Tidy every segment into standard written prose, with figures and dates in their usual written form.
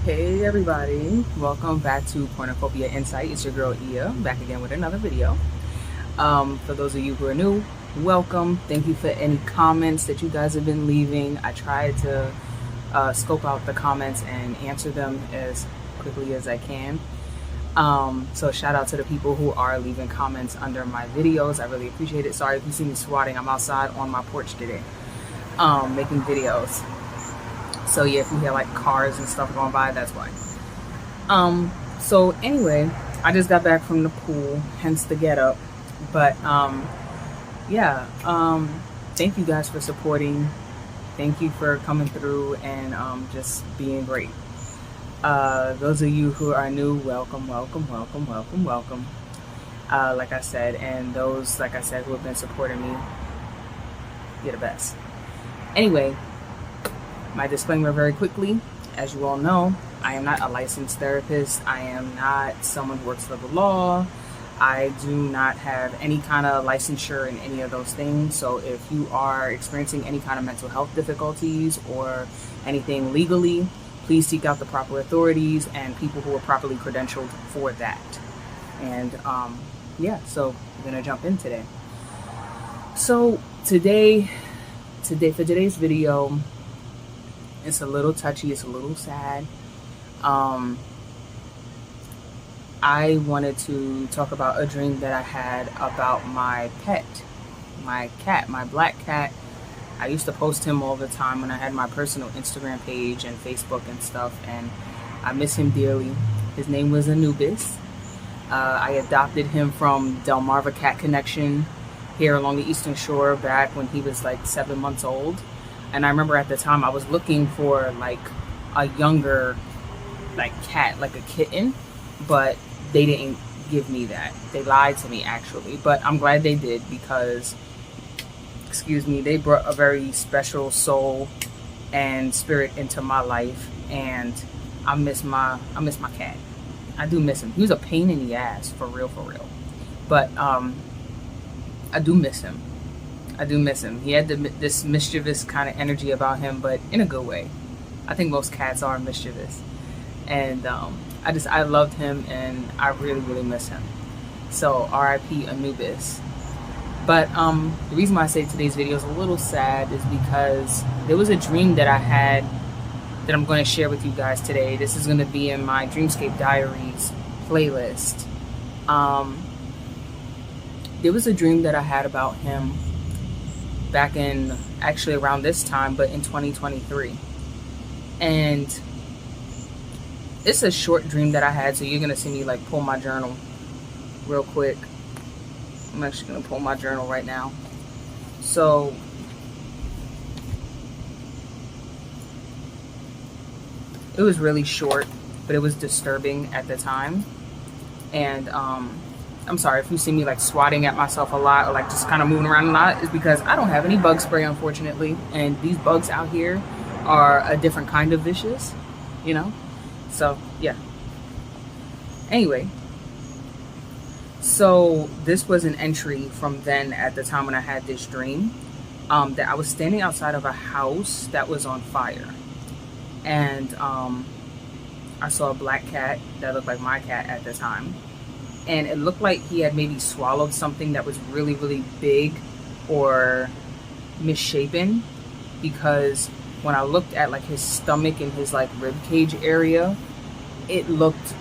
Hey everybody, welcome back to Cornucopia Insight. It's your girl Ia, back again with another video. For those of you who are new, welcome. Thank you for any comments that you guys have been leaving. I try to scope out the comments and answer them as quickly as I can. So shout out to the people who are leaving comments under my videos. I really appreciate it. Sorry if you see me swatting. I'm outside on my porch today, making videos. So yeah, if you hear like cars and stuff going by, that's why. So anyway, I just got back from the pool, hence the get up. But thank you guys for supporting. Thank you for coming through and just being great. Those of you who are new, welcome. Like I said, and those, like I said, who have been supporting me, you're the best. Anyway, my disclaimer very quickly. As you all know, I am not a licensed therapist. I am not someone who works for the law. I do not have any kind of licensure in any of those things. So if you are experiencing any kind of mental health difficulties or anything legally, please seek out the proper authorities and people who are properly credentialed for that. And so we're gonna jump in today. So today for today's video, it's a little touchy, it's a little sad. I wanted to talk about a dream that I had about my pet, my cat, my black cat. I used to post him all the time when I had my personal Instagram page and Facebook and stuff, and I miss him dearly. His name was Anubis. I adopted him from Delmarva Cat Connection here along the Eastern Shore back when he was like 7 months old. And I remember at the time I was looking for like a younger like cat, like a kitten, but they didn't give me that. They lied to me actually, but I'm glad they did because, excuse me, they brought a very special soul and spirit into my life, and I miss my cat. I do miss him. He was a pain in the ass, for real, but I do miss him. I do miss him. He had this mischievous kind of energy about him, but in a good way. I think most cats are mischievous. And I loved him, and I really miss him. So R.I.P. Anubis. But the reason why I say today's video is a little sad is because there was a dream that I had that I'm going to share with you guys today. This is going to be in my Dreamscape Diaries playlist. There was a dream that I had about him back in, actually around this time, but in 2023. And it's a short dream that I had, so you're gonna see me like pull my journal real quick. I'm actually gonna pull my journal right now. So it was really short, but it was disturbing at the time. And I'm sorry if you see me like swatting at myself a lot or like just kind of moving around a lot, is because I don't have any bug spray, unfortunately. And these bugs out here are a different kind of vicious, you know? So, yeah. Anyway, so this was an entry from then at the time when I had this dream, that I was standing outside of a house that was on fire. And I saw a black cat that looked like my cat at the time. And it looked like he had maybe swallowed something that was really big or misshapen, because when I looked at like his stomach and his like rib cage area, it looked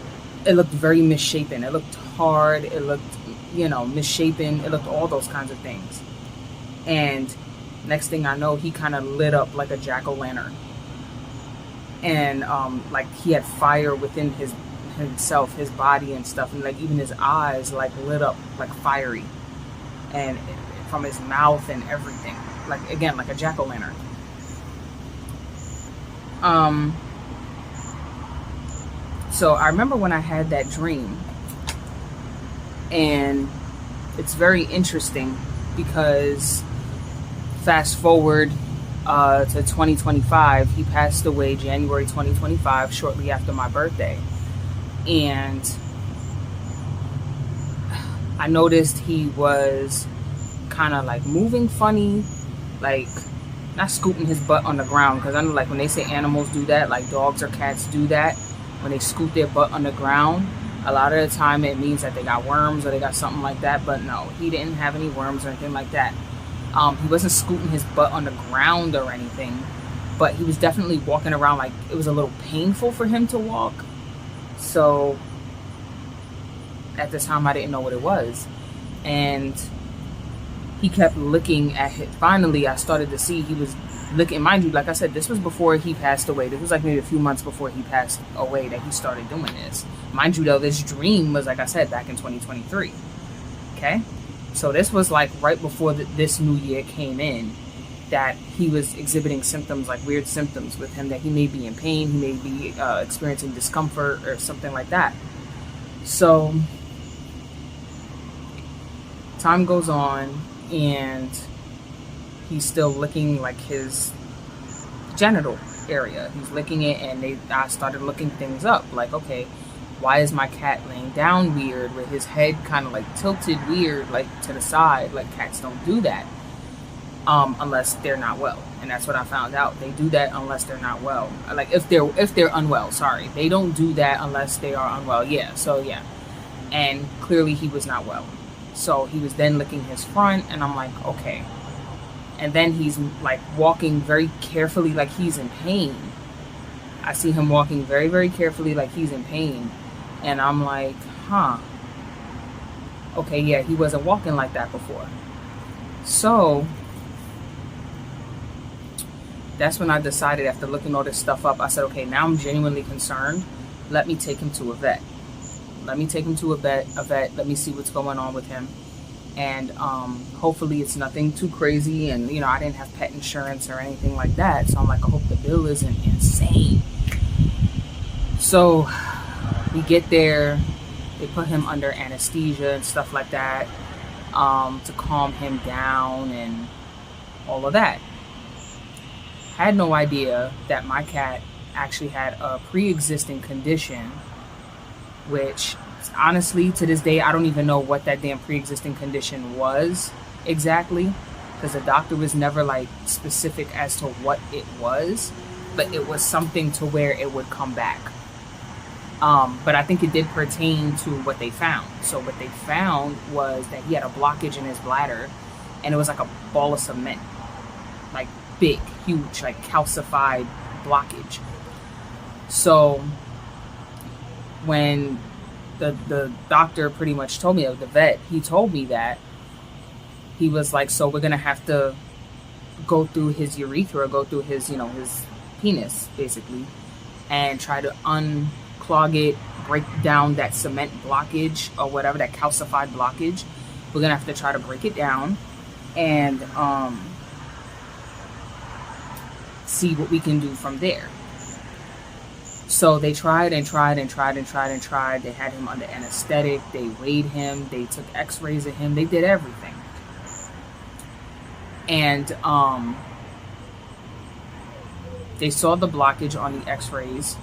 very misshapen. It looked hard. It looked, misshapen. It looked all those kinds of things. And next thing I know, he kind of lit up like a jack-o'-lantern. And like he had fire within himself, his body and stuff, and like even his eyes like lit up like fiery, and from his mouth and everything, like again like a jack-o'-lantern. So I remember when I had that dream, and it's very interesting because fast forward to 2025, he passed away January 2025, shortly after my birthday. And I noticed he was kind of like moving funny, like not scooting his butt on the ground, because I know like when they say animals do that, like dogs or cats do that, when they scoot their butt on the ground, a lot of the time it means that they got worms or they got something like that. But no, he didn't have any worms or anything like that. He wasn't scooting his butt on the ground or anything, but he was definitely walking around like it was a little painful for him to walk. So at the time I didn't know what it was. And he kept looking at it. Finally, I started to see he was looking. Mind you, like I said, this was before he passed away. This was like maybe a few months before he passed away that he started doing this. Mind you, though, this dream was, like I said, back in 2023. Okay? So this was like right before this new year came in, that he was exhibiting symptoms, like weird symptoms with him, that he may be in pain, he may be experiencing discomfort or something like that. So time goes on, and he's still licking like his genital area. He's licking it, and I started looking things up. Like, okay, why is my cat laying down weird with his head kind of like tilted weird, like to the side? Like, cats don't do that unless they're not well. And that's what I found out. They do that unless they're not well. Like if they're unwell, sorry. They don't do that unless they are unwell. Yeah, so yeah. And clearly he was not well. So he was then licking his front, and I'm like, okay. And then he's like walking very carefully like he's in pain. I see him walking very, very carefully like he's in pain. And I'm like, huh. Okay, yeah, he wasn't walking like that before. So that's when I decided, after looking all this stuff up, I said, okay, now I'm genuinely concerned. Let me take him to a vet. Let me take him to a vet. Let me see what's going on with him. And hopefully it's nothing too crazy. And, you know, I didn't have pet insurance or anything like that. So I'm like, I hope the bill isn't insane. So we get there. They put him under anesthesia and stuff like that to calm him down and all of that. I had no idea that my cat actually had a pre-existing condition, which honestly to this day I don't even know what that damn pre-existing condition was exactly, because the doctor was never like specific as to what it was, but it was something to where it would come back. But I think it did pertain to what they found. So what they found was that he had a blockage in his bladder, and it was like a ball of cement, like big, huge, like calcified blockage. So when the doctor pretty much told me, the vet, he told me that, he was like, so we're gonna have to go through his urethra, go through his, you know, his penis basically, and try to unclog it, break down that cement blockage or whatever, that calcified blockage. We're gonna have to try to break it down and see what we can do from there. So they tried and tried and tried and tried and tried. They had him under anesthetic. They weighed him. They took x-rays of him. They did everything. And they saw the blockage on the x-rays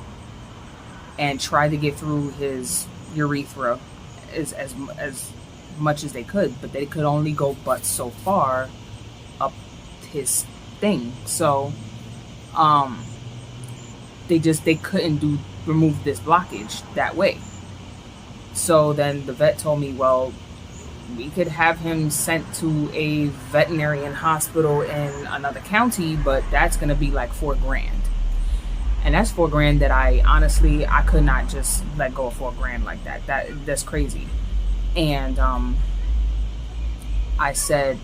and tried to get through his urethra as much as they could. But they could only go but so far up his thing. So they couldn't remove this blockage that way. So then the vet told me, well, we could have him sent to a veterinarian hospital in another county, but that's going to be like $4,000. And that's $4,000 that I could not just let go of $4,000 like that. That's crazy. And I said,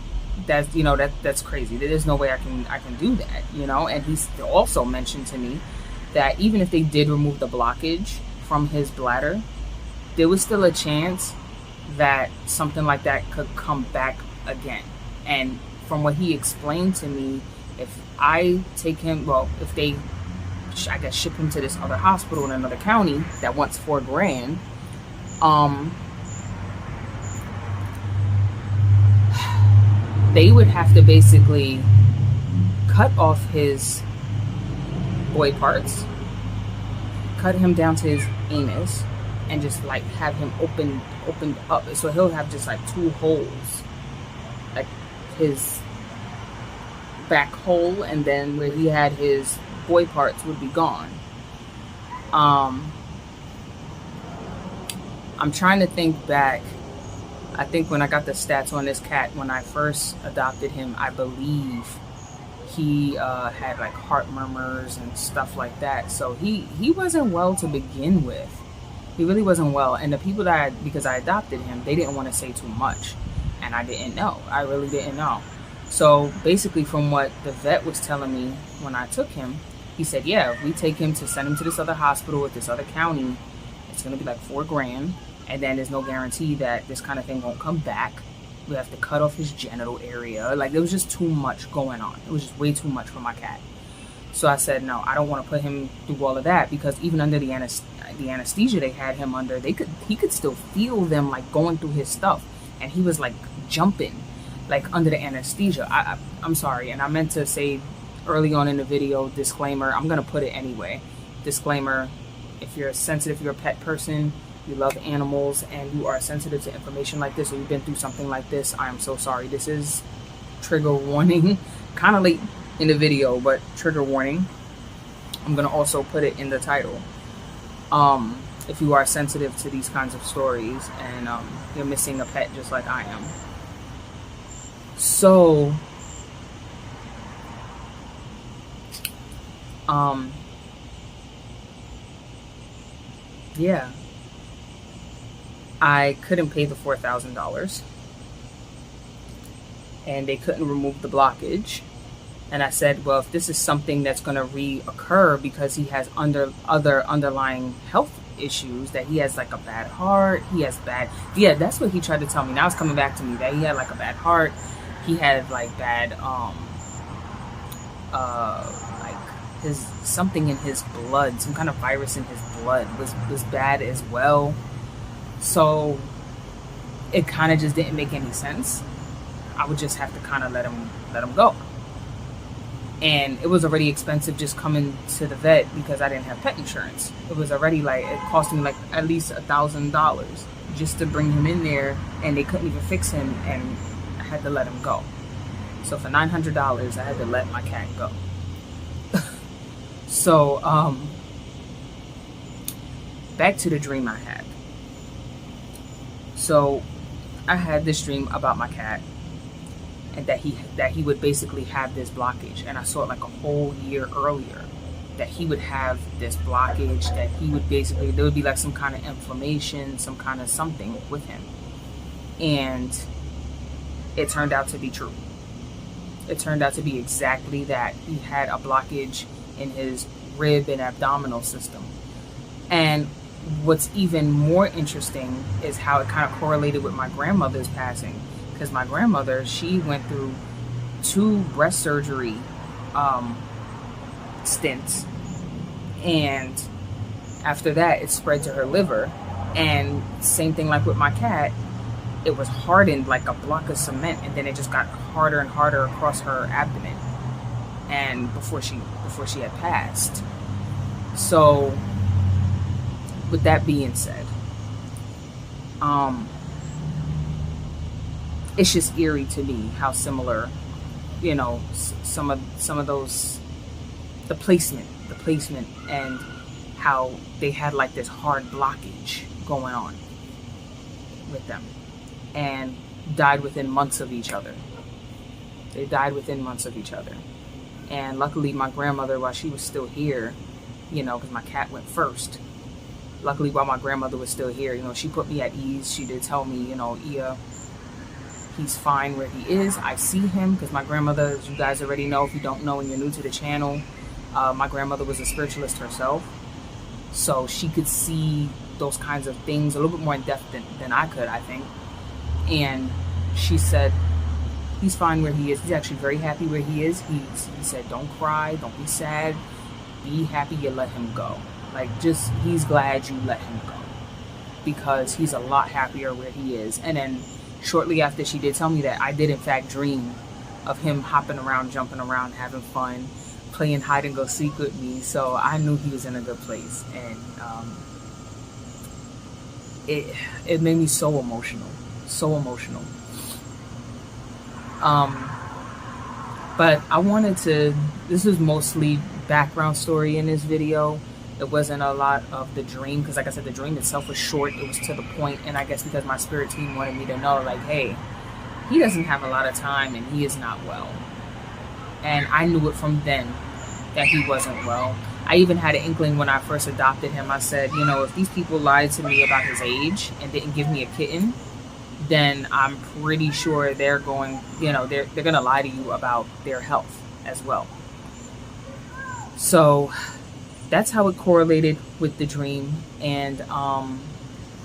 that's crazy. There's no way I can do that, you know. And he also mentioned to me that even if they did remove the blockage from his bladder, there was still a chance that something like that could come back again. And from what he explained to me, if I take him, well, if they, I guess, ship him to this other hospital in another county that wants $4,000, they would have to basically cut off his boy parts, cut him down to his anus, and just like have him opened up. So he'll have just like two holes, like his back hole, and then where he had his boy parts would be gone. I'm trying to think back. I think when I got the stats on this cat, when I first adopted him, I believe he had like heart murmurs and stuff like that. So he wasn't well to begin with. He really wasn't well. And the people because I adopted him, they didn't want to say too much. And I didn't know. I really didn't know. So basically from what the vet was telling me when I took him, he said, yeah, if we take him to send him to this other hospital with this other county, it's going to be like $4,000. And then there's no guarantee that this kind of thing won't come back. We have to cut off his genital area. Like, there was just too much going on. It was just way too much for my cat. So I said, no, I don't want to put him through all of that, because even under the anesthesia they had him under, he could still feel them like going through his stuff. And he was like jumping like under the anesthesia. I'm sorry. And I meant to say early on in the video, disclaimer, I'm going to put it anyway. Disclaimer, if you're sensitive, you're a pet person, you love animals, and you are sensitive to information like this, or you've been through something like this, I am so sorry. This is trigger warning. Kind of late in the video, but trigger warning. I'm going to also put it in the title. If you are sensitive to these kinds of stories and you're missing a pet just like I am. So, yeah, I couldn't pay the $4,000 and they couldn't remove the blockage. And I said, well, if this is something that's going to reoccur because he has other underlying health issues, that he has like a bad heart, yeah, that's what he tried to tell me. Now it's coming back to me that he had like a bad heart, he had like bad like his something in his blood, some kind of virus in his blood was bad as well. So it kind of just didn't make any sense. I would just have to kind of let him go. And it was already expensive just coming to the vet because I didn't have pet insurance. It was already like, it cost me like at least $1,000 just to bring him in there, and they couldn't even fix him, and I had to let him go. So for $900, I had to let my cat go. So, back to the dream I had. So I had this dream about my cat, and that he would basically have this blockage, and I saw it like a whole year earlier, that he would have this blockage, that he would basically, there would be like some kind of inflammation, some kind of something with him. And it turned out to be true. It turned out to be exactly that. He had a blockage in his rib and abdominal system. And what's even more interesting is how it kind of correlated with my grandmother's passing. Because my grandmother, she went through 2 breast surgery stints, and after that it spread to her liver. And same thing like with my cat, it was hardened like a block of cement, and then it just got harder and harder across her abdomen, and before she had passed. So with that being said, it's just eerie to me how similar, you know, some of those, the placement, and how they had like this hard blockage going on with them, and died within months of each other. They died within months of each other. And luckily my grandmother, while she was still here, you know, because my cat went first, luckily while my grandmother was still here, you know, she put me at ease. She did tell me, you know, Ia, he's fine where he is. I see him, because my grandmother, as you guys already know, if you don't know and you're new to the channel, my grandmother was a spiritualist herself. So she could see those kinds of things a little bit more in depth than I could, I think. And she said, he's fine where he is. He's actually very happy where he is. He said, don't cry, don't be sad, be happy you let him go. Like, just, he's glad you let him go, because he's a lot happier where he is. And then shortly after she did tell me that, I did in fact dream of him hopping around, jumping around, having fun, playing hide and go seek with me. So I knew he was in a good place. And it made me so emotional. But I wanted to, this is mostly background story in this video, It wasn't a lot of the dream, because like I said, the dream itself was short. It was to the point, and I guess because my spirit team wanted me to know, like, hey, he doesn't have a lot of time and he is not well. And I knew it from then that he wasn't well. I even had an inkling when I first adopted him. I said, you know, if these people lied to me about his age and didn't give me a kitten, then I'm pretty sure they're going, you know, they're going to lie to you about their health as well. So that's how it correlated with the dream. And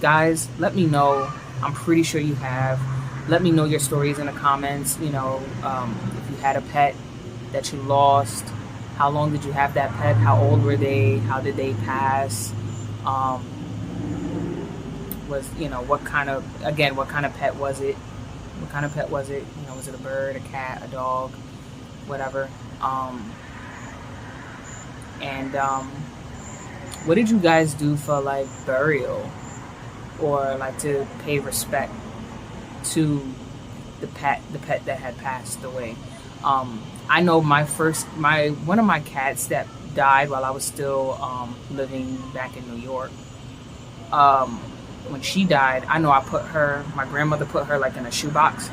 guys, let me know. I'm pretty sure you have. Let me know your stories in the comments. You know, if you had a pet that you lost, how long did you have that pet? How old were they? How did they pass? What kind of pet was it? What kind of pet was it? You know, was it a bird, a cat, a dog, whatever? What did you guys do for like burial, or like to pay respect to the pet that had passed away? I know one of my cats that died while I was still living back in New York. When she died, I know my grandmother put her like in a shoebox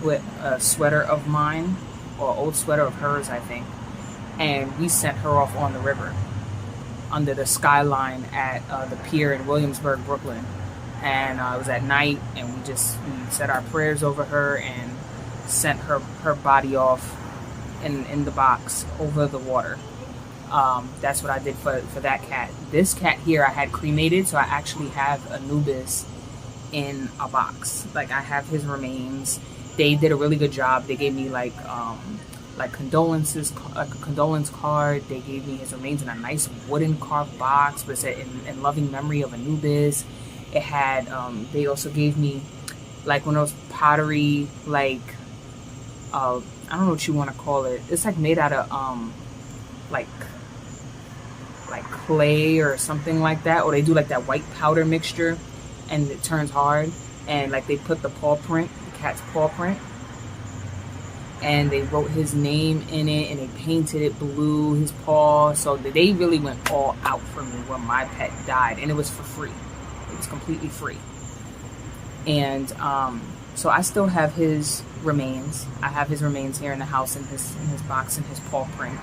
with a sweater of mine, or an old sweater of hers, I think. And we sent her off on the river under the skyline at the pier in Williamsburg, Brooklyn. And it was at night, and we said our prayers over her and sent her body off in the box over the water. That's what I did for that cat. This cat here I had cremated, so I actually have Anubis in a box. Like, I have his remains. They did a really good job. They gave me like condolences, like a condolence card. They gave me his remains in a nice wooden carved box, but it said in loving memory of Anubis. It had they also gave me like one of those pottery, like I don't know what you want to call it. It's like made out of like clay or something like that, or they do like that white powder mixture and it turns hard, and like they put the cat's paw print, and they wrote his name in it, and they painted it blue, his paw. So they really went all out for me when my pet died, and it was for free. It was completely free. And so I still have his remains. I have his remains here in the house, in his box, and his paw print,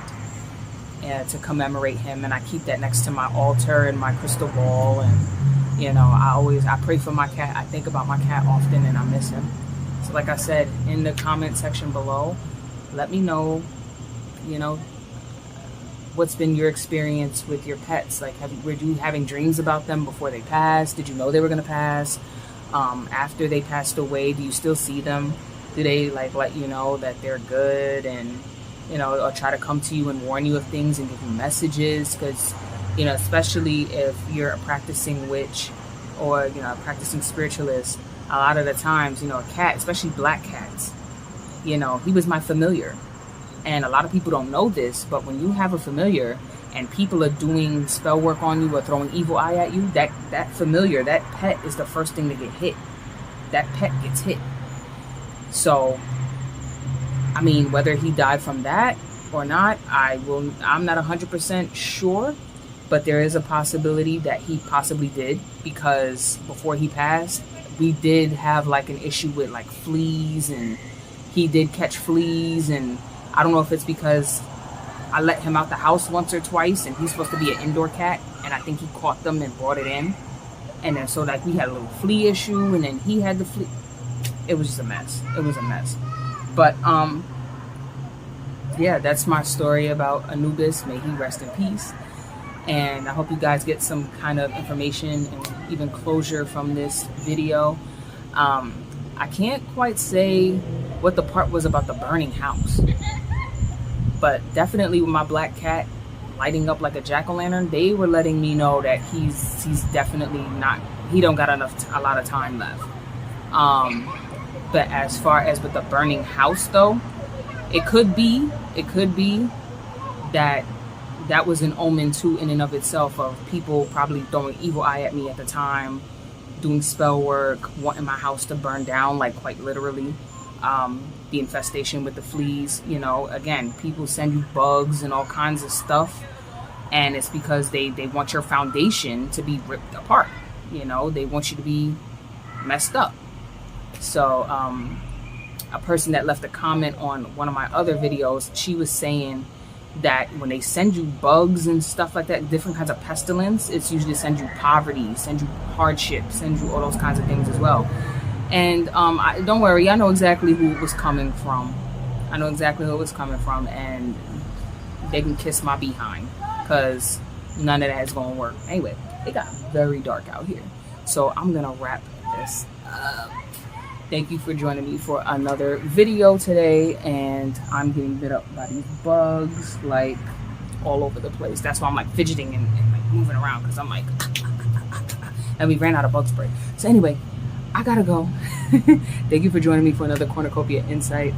to commemorate him. And I keep that next to my altar and my crystal ball. And you know, I pray for my cat. I think about my cat often, and I miss him. So like I said, in the comment section below, let me know, you know, what's been your experience with your pets. Like, were you having dreams about them before they passed? Did you know they were going to pass? After they passed away, do you still see them? Do they like let you know that they're good, and you know, or try to come to you and warn you of things and give you messages? Because, you know, especially if you're a practicing witch or, you know, a practicing spiritualist, a lot of the times, you know, a cat, especially black cats, you know, he was my familiar. And a lot of people don't know this, but when you have a familiar and people are doing spell work on you or throwing evil eye at you, that familiar, that pet is the first thing to get hit. That pet gets hit. So, I mean, whether he died from that or not, I'm not 100% sure, but there is a possibility that he possibly did, because before he passed, we did have like an issue with like fleas, and he did catch fleas, and I don't know if it's because I let him out the house once or twice, and he's supposed to be an indoor cat, and I think he caught them and brought it in, and then so like we had a little flea issue, and then he had the flea. It was just a mess. It was a mess. But yeah, that's my story about Anubis. May he rest in peace. And I hope you guys get some kind of information and even closure from this video. I can't quite say what the part was about the burning house, but definitely with my black cat lighting up like a jack-o'-lantern, they were letting me know that he's definitely not, he don't got a lot of time left. But as far as with the burning house though, it could be that was an omen too, in and of itself, of people probably throwing evil eye at me at the time, doing spell work, wanting my house to burn down, like quite literally. The infestation with the fleas, you know, again, people send you bugs and all kinds of stuff And it's because they want your foundation to be ripped apart. You know, they want you to be messed up. So a person that left a comment on one of my other videos, she was saying that when they send you bugs and stuff like that, different kinds of pestilence, it's usually send you poverty, send you hardship, send you all those kinds of things as well. And don't worry, I know exactly who it was coming from. I know exactly who it was coming from, and they can kiss my behind, because none of that is going to work. Anyway, it got very dark out here, so I'm going to wrap this up. Thank you for joining me for another video today, and I'm getting bit up by these bugs like all over the place. That's why I'm like fidgeting and like moving around, because I'm like and we ran out of bug spray. So anyway, I gotta go. Thank you for joining me for another Cornucopia Insight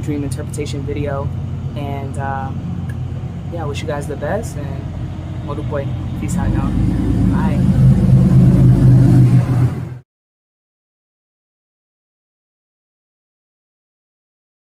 dream interpretation video, and yeah, I wish you guys the best, and Modupe, peace out, y'all. Bye.